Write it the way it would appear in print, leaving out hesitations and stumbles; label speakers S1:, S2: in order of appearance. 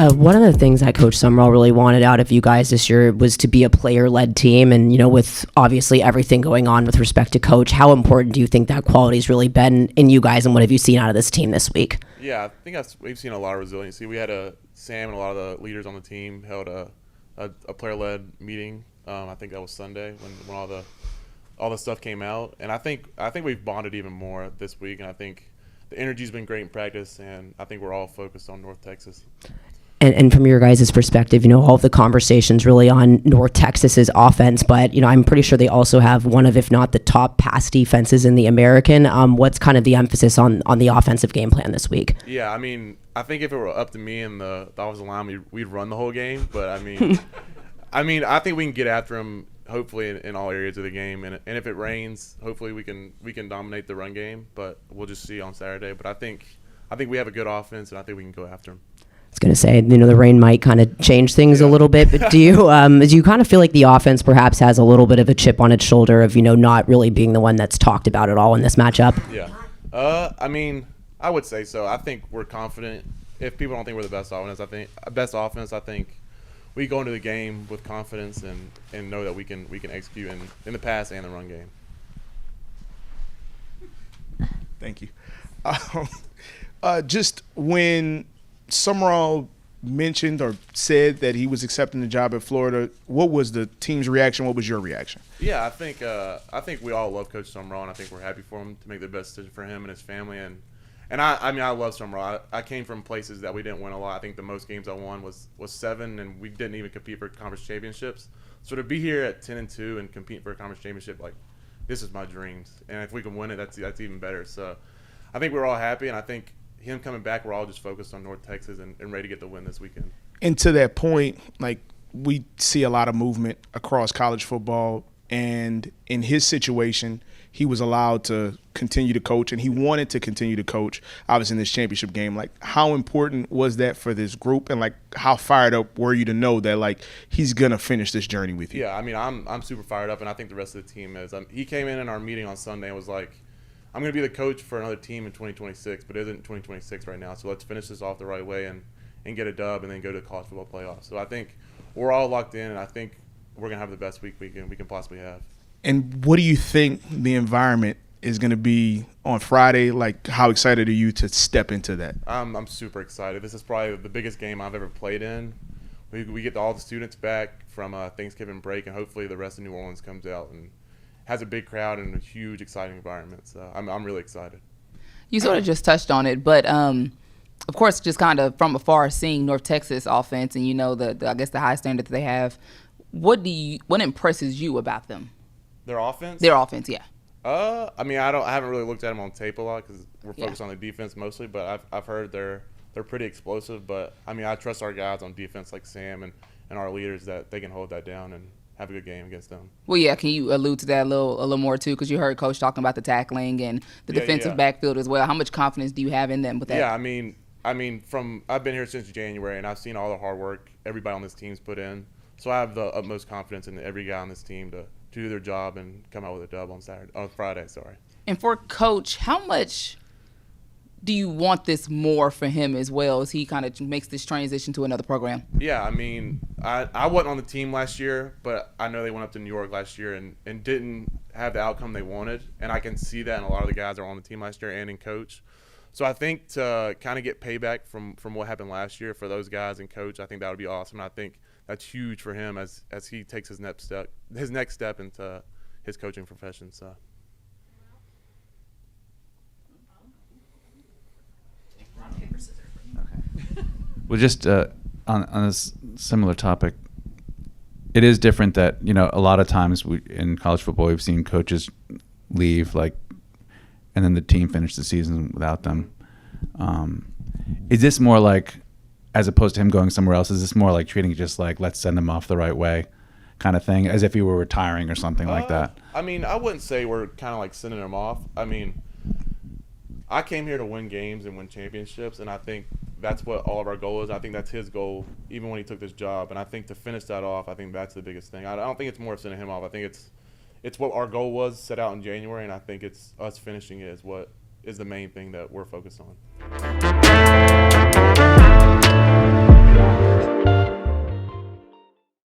S1: One of the things that Coach Sumrall really wanted out of you guys this year was to be a player-led team. And, with obviously everything going on with respect to Coach, how important do you think that quality's really been in you guys, and what have you seen out of this team this week?
S2: Yeah, I think we've seen a lot of resiliency. We had Sam and a lot of the leaders on the team held a player-led meeting. I think that was Sunday when all the stuff came out. And I think we've bonded even more this week, and I think the energy's been great in practice, and I think we're all focused on North Texas.
S1: And from your guys' perspective, all of the conversations really on North Texas's offense, but, I'm pretty sure they also have one of, if not the top pass defenses in the American. What's kind of the emphasis on the offensive game plan this week?
S2: Yeah, I think if it were up to me and the offensive line, we'd run the whole game. But, I think we can get after them, hopefully, in all areas of the game. And if it rains, hopefully we can dominate the run game. But we'll just see on Saturday. But I think we have a good offense, and I think we can go after them.
S1: I was going to say, the rain might kind of change things a little bit, but do you kind of feel like the offense perhaps has a little bit of a chip on its shoulder of, not really being the one that's talked about at all in this matchup?
S2: Yeah. I would say so. I think we're confident. If people don't think we're the best offense, I think we go into the game with confidence and know that we can execute in the pass and the run game.
S3: Thank you. Just when Sumrall mentioned or said that he was accepting the job at Florida, what was the team's reaction? What was your reaction?
S2: Yeah, I think we all love Coach Sumrall, and I think we're happy for him to make the best decision for him and his family. And I love Sumrall. I came from places that we didn't win a lot. I think the most games I won was 7, and we didn't even compete for conference championships. So to be here at 10-2 and compete for a conference championship, this is my dreams. And if we can win it, that's even better. So I think we're all happy, and I think him coming back, we're all just focused on North Texas and ready to get the win this weekend.
S3: And to that point, we see a lot of movement across college football, and in his situation, he was allowed to continue to coach, and he wanted to continue to coach, obviously, in this championship game. How important was that for this group, and how fired up were you to know that he's gonna finish this journey with you?
S2: Yeah, I'm super fired up, and I think the rest of the team is. He came in our meeting on Sunday and was like, I'm going to be the coach for another team in 2026, but it isn't 2026 right now. So let's finish this off the right way and get a dub and then go to the college football playoffs. So I think we're all locked in, and I think we're going to have the best week we can possibly have. And
S3: what do you think the environment is going to be on Friday? How excited are you to step into that?
S2: I'm super excited. This is probably the biggest game I've ever played in. We get all the students back from Thanksgiving break, and hopefully the rest of New Orleans comes out and has a big crowd and a huge, exciting environment. So I'm really excited.
S4: You sort of just touched on it, but of course, just kind of from afar, seeing North Texas offense and I guess the high standard that they have. What impresses you about them?
S2: Their offense?
S4: Their offense, yeah.
S2: I haven't really looked at them on tape a lot because we're focused on the defense mostly. But I've heard they're pretty explosive. But I trust our guys on defense like Sam and our leaders that they can hold that down and have a good game against them.
S4: Well, yeah. Can you allude to that a little more too? Because you heard Coach talking about the tackling and the defensive backfield as well. How much confidence do you have in them with that?
S2: Yeah, I've been here since January, and I've seen all the hard work everybody on this team's put in. So I have the utmost confidence in every guy on this team to do their job and come out with a dub on Friday.
S4: And for Coach, how much do you want this more for him as well as he kind of makes this transition to another program?
S2: Yeah, I wasn't on the team last year, but I know they went up to New York last year and didn't have the outcome they wanted, and I can see that in a lot of the guys that are on the team last year and in Coach. So I think to kind of get payback from what happened last year for those guys and Coach, I think that would be awesome. And I think that's huge for him as he takes his next step into his coaching profession. So.
S5: Well, just on a similar topic, it is different that a lot of times in college football we've seen coaches leave and then the team finish the season without them. Is this more as opposed to him going somewhere else? Is this more treating it just let's send him off the right way, kind of thing, as if he were retiring or something like that?
S2: I wouldn't say we're kind of sending him off. I came here to win games and win championships, and I think that's what all of our goal is. I think that's his goal, even when he took this job. And I think to finish that off, I think that's the biggest thing. I don't think it's more of sending him off. I think it's what our goal was set out in January, and I think it's us finishing it is what is the main thing that we're focused on.